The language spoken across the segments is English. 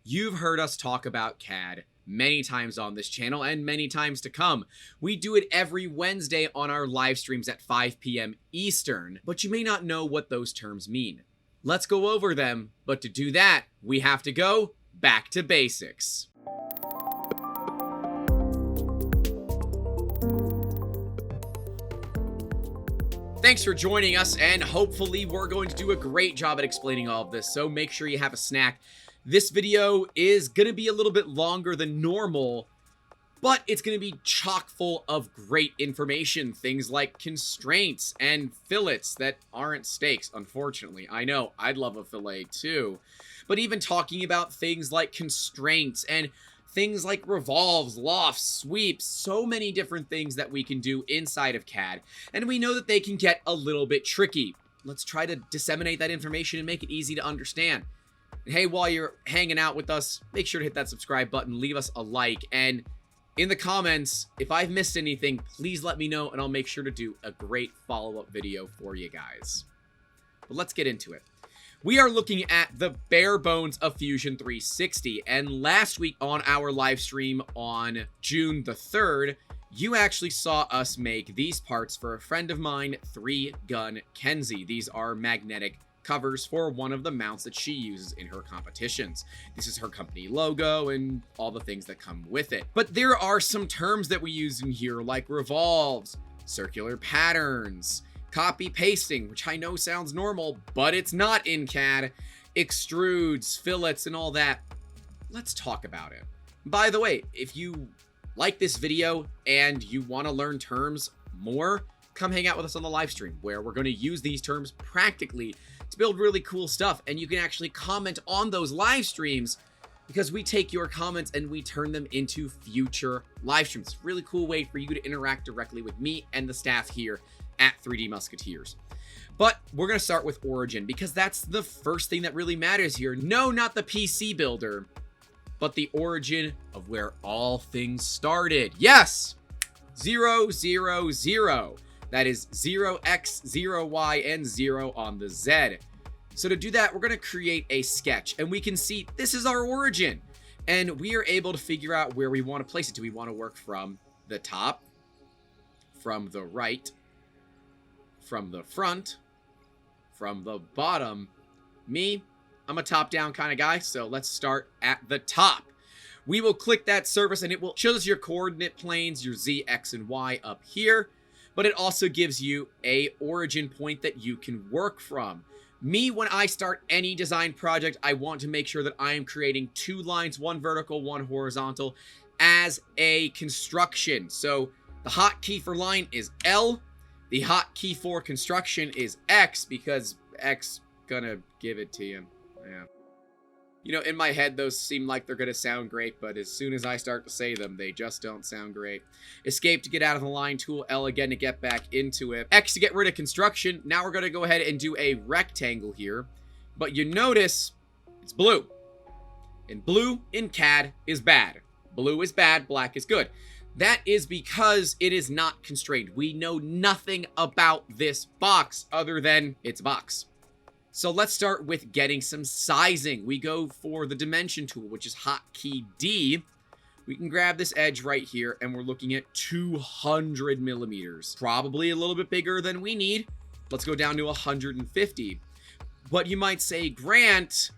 You've heard us talk about CAD many times on this channel and many times to come. We do it every Wednesday on our live streams at 5 p.m. Eastern, but you may not know what those terms mean. Let's go over them, but to do that, we have to go back to basics. Thanks for joining us, and hopefully we're going to do a great job at explaining all of this, so make sure you have a snack. This video is going to be a little bit longer than normal, but it's going to be chock full of great information. Things like constraints and fillets that aren't steaks, unfortunately. I know, I'd love a fillet too. But even talking about things like constraints and things like revolves, lofts, sweeps, so many different things that we can do inside of CAD. And we know that they can get a little bit tricky. Let's try to disseminate that information and make it easy to understand. Hey, while you're hanging out with us, make sure to hit that subscribe button, leave us a like, and in the comments, if I've missed anything, please let me know, and I'll make sure to do a great follow-up video for you guys. But let's get into it. We are looking at the bare bones of Fusion 360, and last week on our live stream on June the 3rd, you actually saw us make these parts for a friend of mine, 3Gun Kenzie. These are magnetic covers for one of the mounts that she uses in her competitions. This is her company logo and all the things that come with it. But there are some terms that we use in here like revolves, circular patterns, copy pasting, which I know sounds normal, but it's not in CAD, extrudes, fillets, and all that. Let's talk about it. By the way, if you like this video and you want to learn terms more, come hang out with us on the live stream where we're going to use these terms practically to build really cool stuff, and you can actually comment on those live streams because we take your comments and we turn them into future live streams. It's a really cool way for you to interact directly with me and the staff here at 3D Musketeers. But we're going to start with origin because that's the first thing that really matters here. No, not the PC builder, but the origin of where all things started. Yes, 0, 0, 0. That is 0x, 0y, and 0 on the Z. So to do that, we're going to create a sketch. And we can see this is our origin. And we are able to figure out where we want to place it. Do we want to work from the top, from the right, from the front, from the bottom? Me, I'm a top-down kind of guy, so let's start at the top. We will click that surface, and it will show us your coordinate planes, your Z, X, and Y up here. But it also gives you a origin point that you can work from. Me, when I start any design project, I want to make sure that I am creating 2 lines, 1 vertical, 1 horizontal, as a construction. So the hotkey for line is L. The hotkey for construction is X, because X gonna give it to you. Yeah. You know, in my head, those seem like they're going to sound great, but as soon as I start to say them, they just don't sound great. Escape to get out of the line tool, L again to get back into it. X to get rid of construction. Now we're going to go ahead and do a rectangle here, but you notice it's blue. And blue in CAD is bad. Blue is bad, black is good. That is because it is not constrained. We know nothing about this box other than it's a box. So let's start with getting some sizing. We go for the dimension tool, which is hotkey D. We can grab this edge right here, and we're looking at 200 millimeters. Probably a little bit bigger than we need. Let's go down to 150. But you might say, Grant,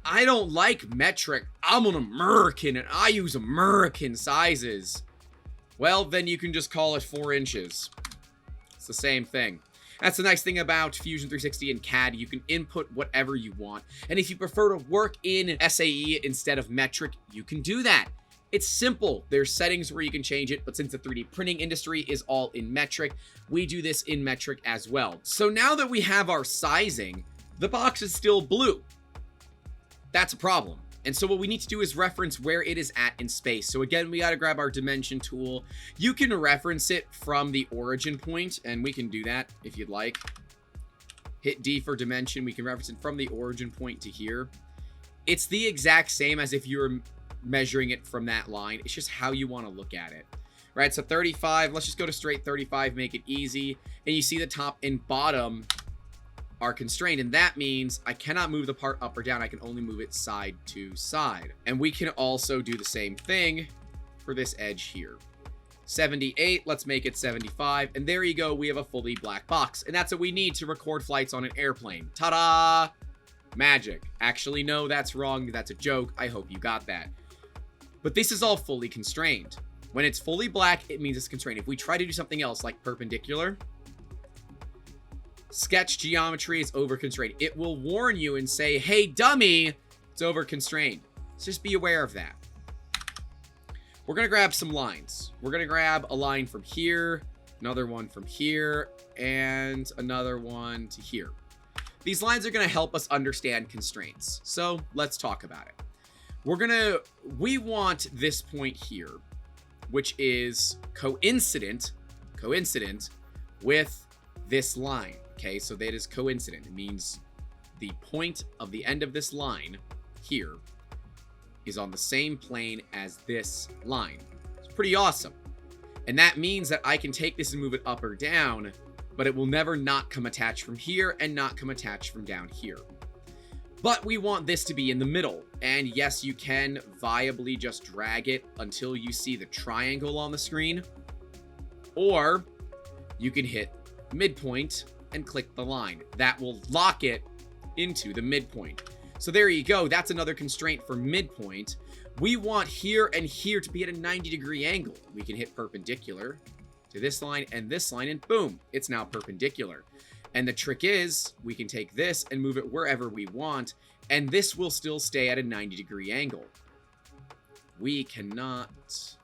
I don't like metric. I'm an American, and I use American sizes. Well, then you can just call it 4 inches. It's the same thing. That's the nice thing about Fusion 360 and CAD. You can input whatever you want. And if you prefer to work in SAE instead of metric, you can do that. It's simple. There's settings where you can change it, but since the 3D printing industry is all in metric, we do this in metric as well. So now that we have our sizing, the box is still blue. That's a problem. And so what we need to do is reference where it is at in space. So again, we got to grab our dimension tool. You can reference it from the origin point, and we can do that if you'd like. Hit D for dimension. We can reference it from the origin point to here. It's the exact same as if you were measuring it from that line. It's just how you want to look at it. Right, so 35. Let's just go to straight 35, make it easy. And you see the top and bottom are constrained, and that means I cannot move the part up or down. I can only move it side to side. And we can also do the same thing for this edge here. 78, let's make it 75, and there you go, we have a fully black box, and that's what we need to record flights on an airplane. Ta-da! Magic. Actually, no, that's wrong. That's a joke. I hope you got that. But this is all fully constrained. When it's fully black, it means it's constrained. If we try to do something else like perpendicular, sketch geometry is over constrained. It will warn you and say, hey, dummy, it's over constrained. So just be aware of that. We're going to grab some lines. We're going to grab a line from here, another one from here, and another one to here. These lines are going to help us understand constraints. So let's talk about it. We want this point here, which is coincident with this line. Okay, so that is coincident. It means the point of the end of this line here is on the same plane as this line. It's pretty awesome. And that means that I can take this and move it up or down, but it will never not come attached from here and not come attached from down here. But we want this to be in the middle. And yes, you can viably just drag it until you see the triangle on the screen. Or you can hit midpoint and click the line. That will lock it into the midpoint. So there you go. That's another constraint for midpoint. We want here and here to be at a 90-degree angle. We can hit perpendicular to this line, and boom, it's now perpendicular. And the trick is, we can take this and move it wherever we want, and this will still stay at a 90-degree angle. We cannot...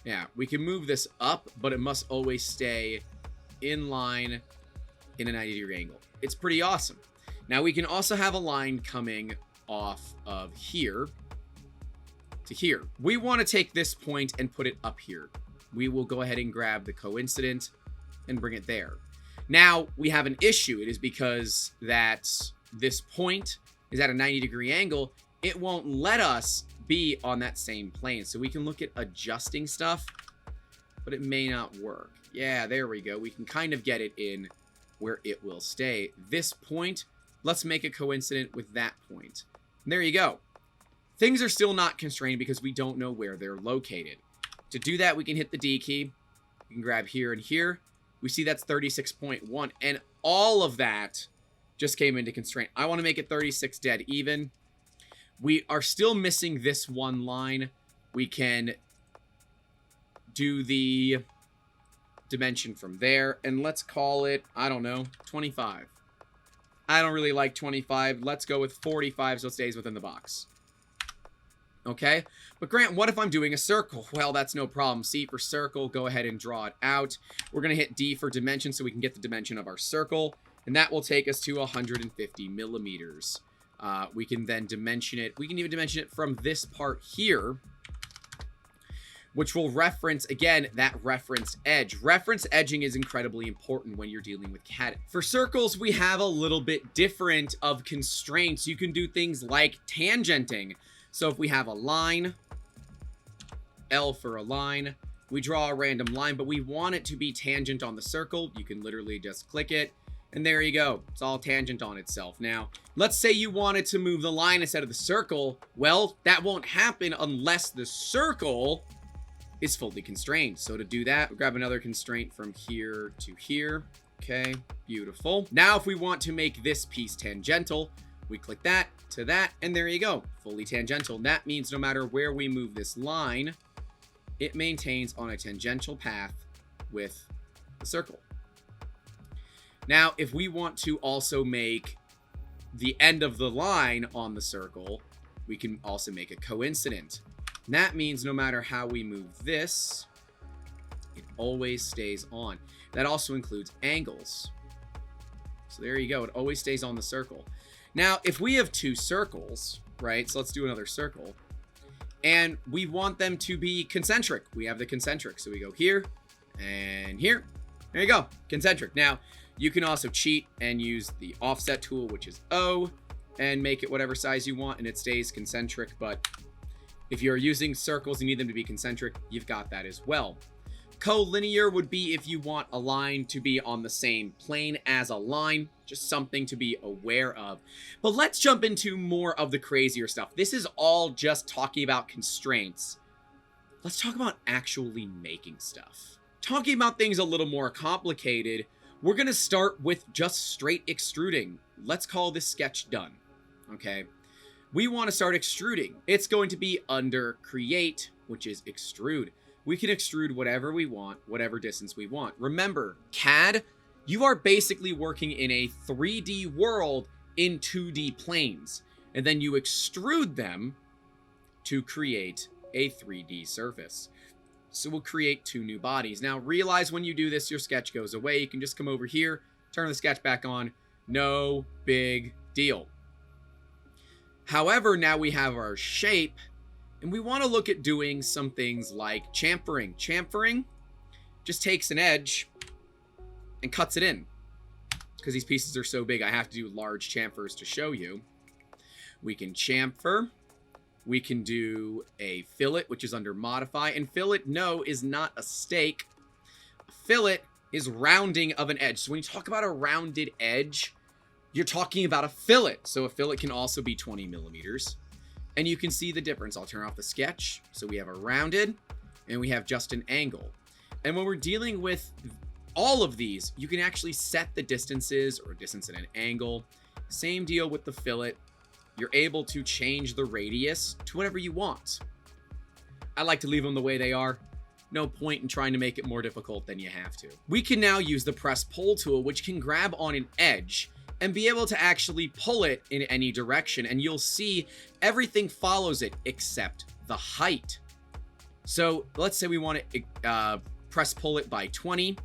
Yeah, we can move this up, but it must always stay in line in a 90-degree angle. It's pretty awesome. Now, we can also have a line coming off of here to here. We want to take this point and put it up here. We will go ahead and grab the coincident and bring it there. Now, we have an issue. It is because that this point is at a 90-degree angle. It won't let us be on that same plane. So we can look at adjusting stuff, but it may not work. Yeah, there we go. We can kind of get it in where it will stay. This point, let's make a coincident with that point. And there you go. Things are still not constrained because we don't know where they're located. To do that, we can hit the D key. We can grab here and here. We see that's 36.1, and all of that just came into constraint. I want to make it 36 dead even. We are still missing this one line. We can do the dimension from there, and let's call it, I don't know, 25. I don't really like 25. Let's go with 45 so it stays within the box. Okay, but Grant, what if I'm doing a circle? Well, that's no problem. C for circle, go ahead and draw it out. We're going to hit D for dimension so we can get the dimension of our circle, and that will take us to 150 millimeters. We can then dimension it. We can even dimension it from this part here, which will reference, again, that reference edge. Reference edging is incredibly important when you're dealing with CAD. For circles, we have a little bit different of constraints. You can do things like tangenting. So if we have a line, L for a line, we draw a random line, but we want it to be tangent on the circle. You can literally just click it, and there you go. It's all tangent on itself. Now, let's say you wanted to move the line instead of the circle. Well, that won't happen unless the circle is fully constrained. So to do that, we grab another constraint from here to here. Okay, beautiful. Now, if we want to make this piece tangential, we click that to that, and there you go, fully tangential. That means no matter where we move this line, it maintains on a tangential path with the circle. Now, if we want to also make the end of the line on the circle, we can also make a coincident. And that means no matter how we move this, it always stays on. That also includes angles. So there you go, it always stays on the circle. Now, if we have two circles, right, so let's do another circle, and we want them to be concentric. We have the concentric, so we go here and here. There you go, concentric. Now, you can also cheat and use the offset tool, which is O, and make it whatever size you want, and it stays concentric. But if you're using circles, you need them to be concentric, you've got that as well. Collinear would be if you want a line to be on the same plane as a line, just something to be aware of. But let's jump into more of the crazier stuff. This is all just talking about constraints. Let's talk about actually making stuff. Talking about things a little more complicated, we're going to start with just straight extruding. Let's call this sketch done, okay? We want to start extruding. It's going to be under create, which is extrude. We can extrude whatever we want, whatever distance we want. Remember, CAD, you are basically working in a 3D world in 2D planes, and then you extrude them to create a 3D surface. So we'll create 2 new bodies. Now realize when you do this, your sketch goes away. You can just come over here, turn the sketch back on. No big deal. However, now we have our shape, and we want to look at doing some things like chamfering. Chamfering just takes an edge and cuts it in. Because these pieces are so big, I have to do large chamfers to show you. We can chamfer. We can do a fillet, which is under modify. And fillet, no, is not a stake. A fillet is rounding of an edge. So when you talk about a rounded edge, you're talking about a fillet. So a fillet can also be 20 millimeters. And you can see the difference. I'll turn off the sketch. So we have a rounded and we have just an angle. And when we're dealing with all of these, you can actually set the distances or distance at an angle. Same deal with the fillet. You're able to change the radius to whatever you want. I like to leave them the way they are. No point in trying to make it more difficult than you have to. We can now use the press pull tool, which can grab on an edge and be able to actually pull it in any direction. And you'll see everything follows it except the height. So let's say we want to press pull it by 20.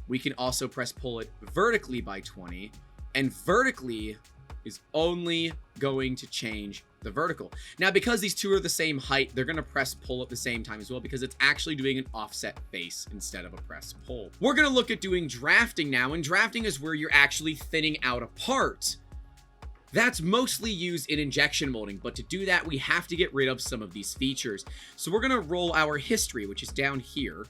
We can also press pull it vertically by 20. And vertically is only going to change the vertical. Now, because these two are the same height, they're going to press pull at the same time as well, because it's actually doing an offset face instead of a press pull. We're going to look at doing drafting now, and drafting is where you're actually thinning out a part. That's mostly used in injection molding, but to do that, we have to get rid of some of these features. So we're going to roll our history, which is down here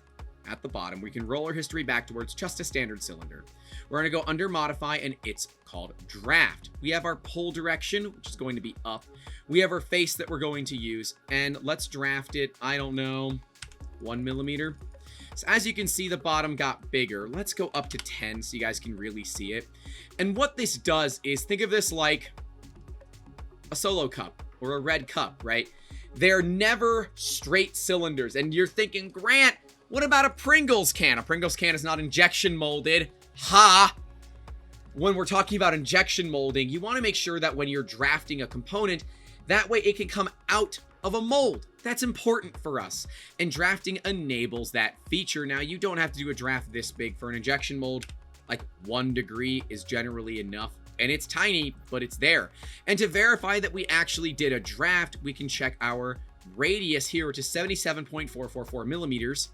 at the bottom. We can roll our history back towards just a standard cylinder. We're going to go under modify, and it's called draft. We have our pull direction, which is going to be up. We have our face that we're going to use, and let's draft it, I don't know, 1 millimeter. So as you can see, the bottom got bigger. Let's go up to 10 so you guys can really see it. And what this does is, think of this like a solo cup or a red cup, right? They're never straight cylinders. And you're thinking, Grant, what about a Pringles can? A Pringles can is not injection molded. Ha! When we're talking about injection molding, you want to make sure that when you're drafting a component, that way it can come out of a mold. That's important for us. And drafting enables that feature. Now, you don't have to do a draft this big for an injection mold. Like 1 degree is generally enough. And it's tiny, but it's there. And to verify that we actually did a draft, we can check our radius here, which is 77.444 millimeters.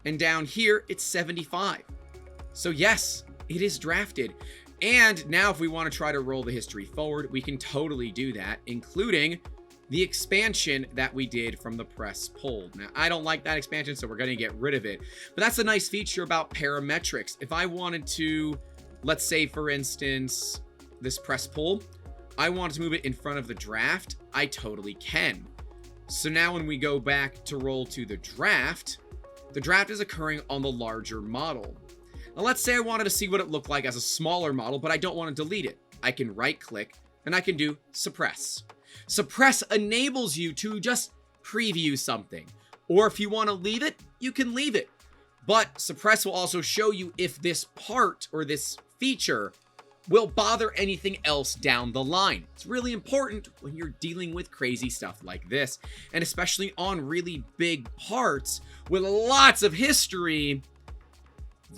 And down here, it's 75. So yes, it is drafted. And now if we want to try to roll the history forward, we can totally do that, including the expansion that we did from the press pull. Now, I don't like that expansion, so we're going to get rid of it. But that's a nice feature about parametrics. If I wanted to, let's say, for instance, this press pull, I wanted to move it in front of the draft, I totally can. So now when we go back to roll to the draft is occurring on the larger model. Now let's say I wanted to see what it looked like as a smaller model, but I don't want to delete it. I can right click and I can do suppress. Suppress enables you to just preview something. Or if you want to leave it, you can leave it. But suppress will also show you if this part or this feature will bother anything else down the line. It's really important when you're dealing with crazy stuff like this, and especially on really big parts with lots of history.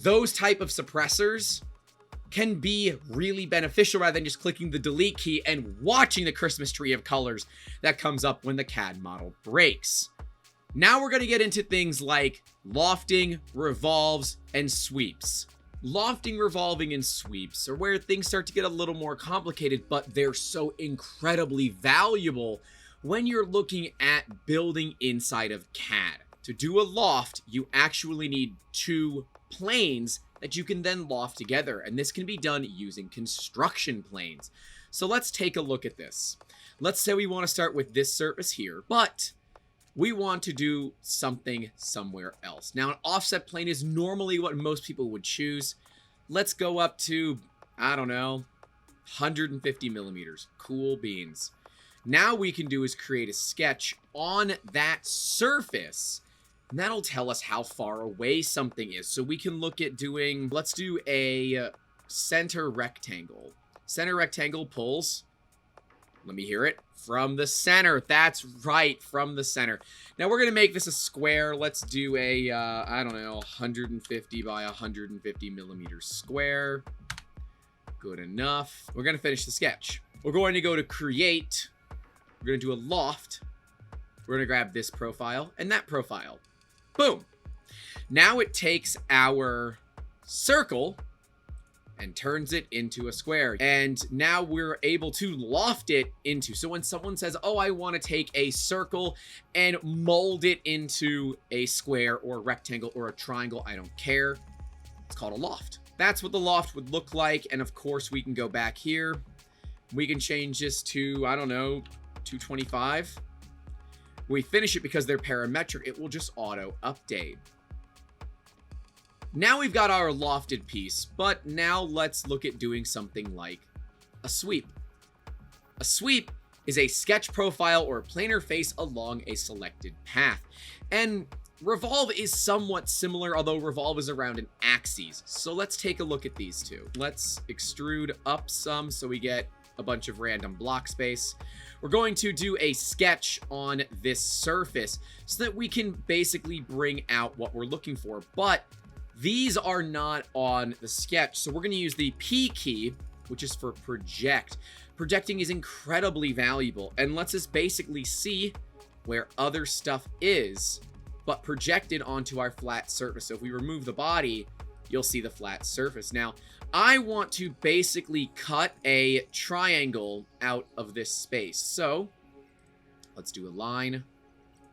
Those type of suppressors can be really beneficial rather than just clicking the delete key and watching the Christmas tree of colors that comes up when the CAD model breaks. Now we're going to get into things like lofting, revolves, and sweeps. Lofting, revolving, and sweeps are where things start to get a little more complicated, but they're so incredibly valuable when you're looking at building inside of CAD. To do a loft, you actually need 2 planes that you can then loft together, and this can be done using construction planes. So let's take a look at this. Let's say we want to start with this surface here, but we want to do something somewhere else. Now, an offset plane is normally what most people would choose. Let's go up to, I don't know, 150 millimeters. Cool beans. Now we can do is create a sketch on that surface, and that'll tell us how far away something is. So we can look at doing, let's do a center rectangle. Center rectangle pulls, let me hear it, from the center. That's right, from the center. Now we're going to make this a square. Let's do a, I don't know, 150 by 150 millimeters square. Good enough. We're going to finish the sketch. We're going to go to create. We're going to do a loft. We're going to grab this profile and that profile. Boom. Now it takes our circle and turns it into a square. And now we're able to loft it into. So when someone says, oh, I want to take a circle and mold it into a square or a rectangle or a triangle, I don't care. It's called a loft. That's what the loft would look like. And of course, we can go back here. We can change this to, I don't know, 225. We finish it because they're parametric. It will just auto update. Now we've got our lofted piece, but now let's look at doing something like a sweep. A sweep is a sketch profile or a planar face along a selected path. And Revolve is somewhat similar, although Revolve is around an axis. So let's take a look at these two. Let's extrude up some so we get a bunch of random block space. We're going to do a sketch on this surface so that we can basically bring out what we're looking for. But these are not on the sketch, so we're going to use the P key, which is for project. Projecting is incredibly valuable and lets us basically see where other stuff is, but projected onto our flat surface. So if we remove the body, you'll see the flat surface. Now, I want to basically cut a triangle out of this space. So let's do a line. You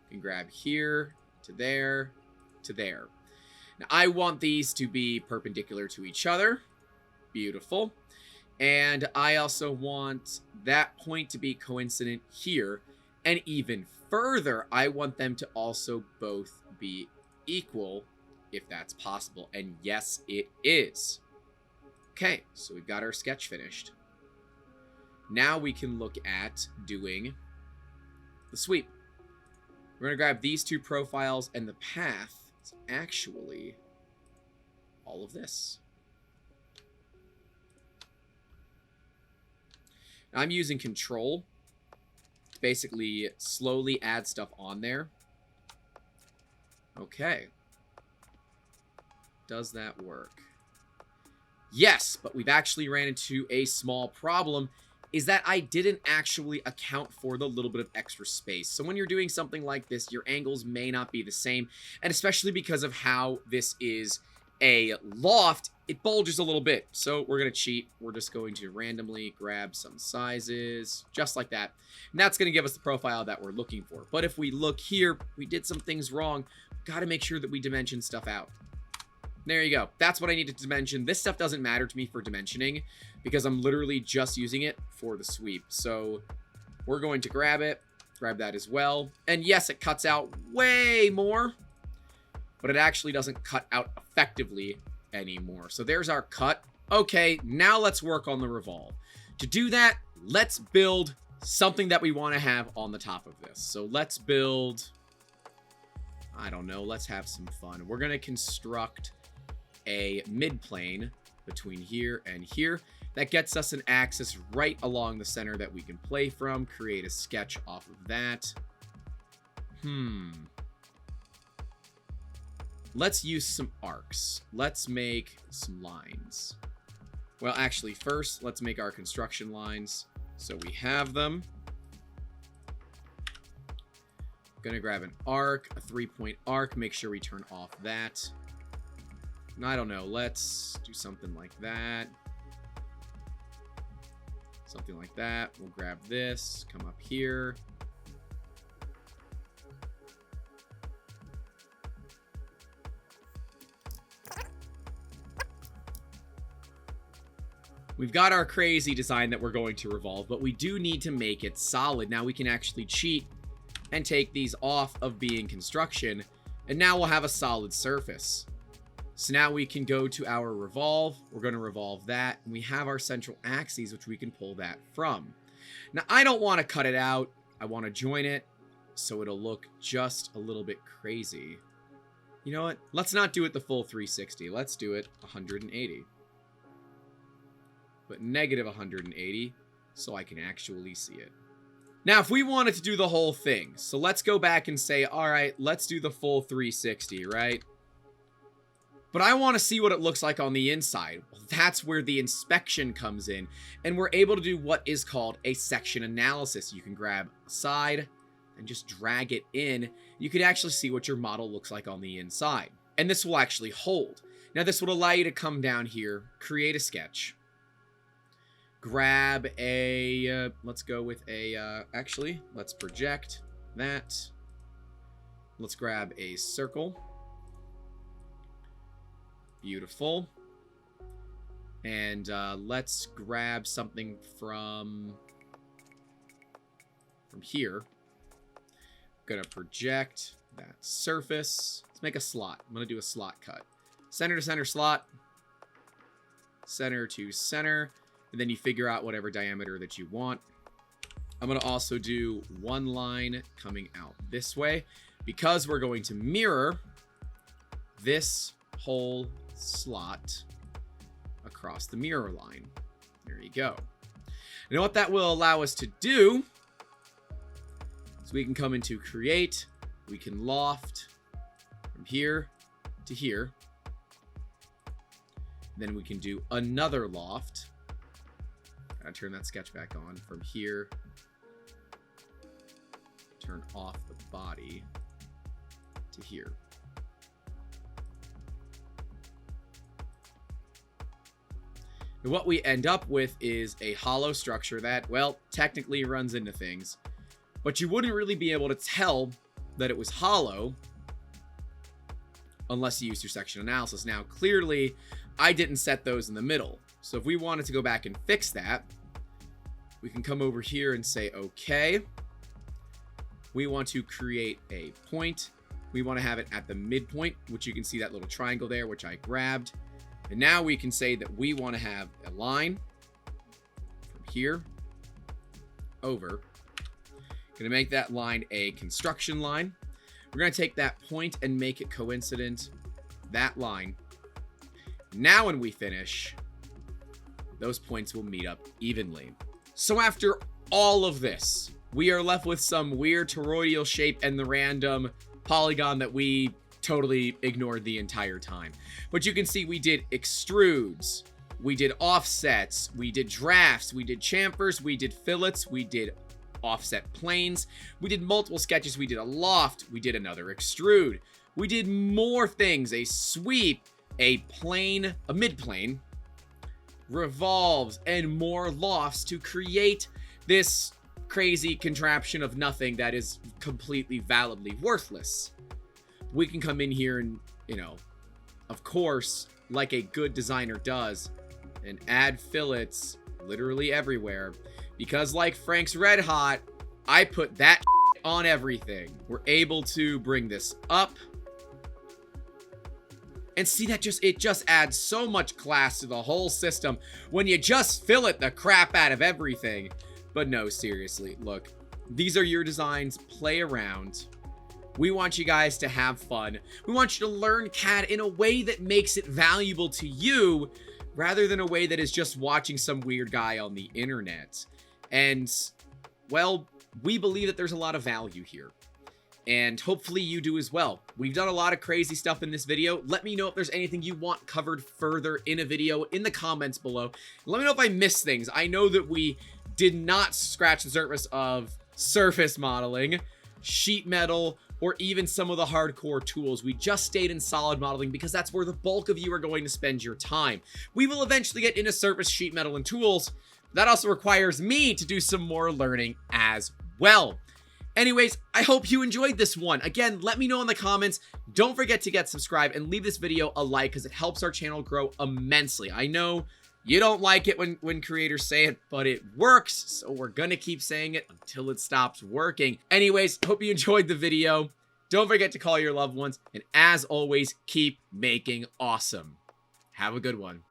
can grab here to there to there. Now, I want these to be perpendicular to each other. Beautiful. And I also want that point to be coincident here. And even further, I want them to also both be equal, if that's possible. And yes, it is. Okay, so we've got our sketch finished. Now we can look at doing the sweep. We're going to grab these two profiles, and the path is actually all of this. Now I'm using control to basically slowly add stuff on there. Okay. Does that work? Yes, but we've actually ran into a small problem, is that I didn't actually account for the little bit of extra space. So when you're doing something like this, your angles may not be the same, and especially because of how this is a loft, it bulges a little bit. So we're going to cheat. We're just going to randomly grab some sizes, just like that. And that's going to give us the profile that we're looking for. But if we look here, we did some things wrong. Got to make sure that we dimension stuff out. There you go. That's what I needed to dimension. This stuff doesn't matter to me for dimensioning because I'm literally just using it for the sweep. So we're going to grab it, grab that as well. And yes, it cuts out way more, but it actually doesn't cut out effectively anymore. So there's our cut. Okay, now let's work on the revolve. To do that, let's build something that we want to have on the top of this. So let's build, I don't know, let's have some fun. We're going to construct a midplane between here and here. That gets us an axis right along the center that we can play from. Create a sketch off of that. Let's use some arcs. Let's make some lines. Well, actually, first, let's make our construction lines so we have them. Gonna grab an arc, a 3-point arc. Make sure we turn off that. I don't know. Let's do something like that. Something like that. We'll grab this, come up here. We've got our crazy design that we're going to revolve, but we do need to make it solid. Now we can actually cheat and take these off of being construction, and now we'll have a solid surface. So now we can go to our revolve. We're going to revolve that, and we have our central axes, which we can pull that from. Now, I don't want to cut it out. I want to join it so it'll look just a little bit crazy. You know what? Let's not do it the full 360. Let's do it 180. But negative 180 so I can actually see it. Now, if we wanted to do the whole thing, so let's go back and say, all right, let's do the full 360, right? But I want to see what it looks like on the inside. Well, that's where the inspection comes in, and we're able to do what is called a section analysis. You can grab a side and just drag it in. You can actually see what your model looks like on the inside, and this will actually hold. Now, this would allow you to come down here, create a sketch, grab a, let's go with a, actually, let's project that. Let's grab a circle. Beautiful. And let's grab something from here. Gonna project that surface. Let's make a slot. I'm gonna do a slot cut. Center to center slot. Center to center. And then you figure out whatever diameter that you want. I'm going to also do one line coming out this way because we're going to mirror this whole slot across the mirror line. There you go. You know what that will allow us to do? So we can come into create. We can loft from here to here. Then we can do another loft. I turn that sketch back on from here. Turn off the body to here. And what we end up with is a hollow structure that, well, technically runs into things, but you wouldn't really be able to tell that it was hollow unless you used your section analysis. Now, clearly, I didn't set those in the middle. So if we wanted to go back and fix that, we can come over here and say, okay, we want to create a point. We want to have it at the midpoint, which you can see that little triangle there, which I grabbed. And now we can say that we want to have a line from here over. Going to make that line a construction line. We're going to take that point and make it coincident, that line. Now when we finish, those points will meet up evenly. So after all of this, we are left with some weird toroidal shape and the random polygon that we totally ignored the entire time. But you can see we did extrudes, we did offsets, we did drafts, we did chamfers, we did fillets, we did offset planes, we did multiple sketches, we did a loft, we did another extrude, we did more things, a sweep, a plane, a mid-plane, revolves, and more lofts to create this crazy contraption of nothing that is completely validly worthless. We can come in here and, you know, of course, like a good designer does, and add fillets literally everywhere. Because like Frank's Red Hot, I put that on everything. We're able to bring this up. And see that it just adds so much class to the whole system when you just fillet the crap out of everything. But no, seriously, look, these are your designs. Play around. We want you guys to have fun. We want you to learn CAD in a way that makes it valuable to you rather than a way that is just watching some weird guy on the internet. And, well, we believe that there's a lot of value here. And hopefully you do as well. We've done a lot of crazy stuff in this video. Let me know if there's anything you want covered further in a video in the comments below. Let me know if I missed things. I know that we did not scratch the surface of surface modeling, sheet metal, or even some of the hardcore tools. We just stayed in solid modeling because that's where the bulk of you are going to spend your time. We will eventually get into surface, sheet metal, and tools. That also requires me to do some more learning as well. Anyways, I hope you enjoyed this one. Again, let me know in the comments. Don't forget to get subscribed and leave this video a like because it helps our channel grow immensely. I know You don't like it when creators say it, but it works, so we're gonna keep saying it until it stops working. Anyways, hope you enjoyed the video. Don't forget to call your loved ones, and as always, keep making awesome. Have a good one.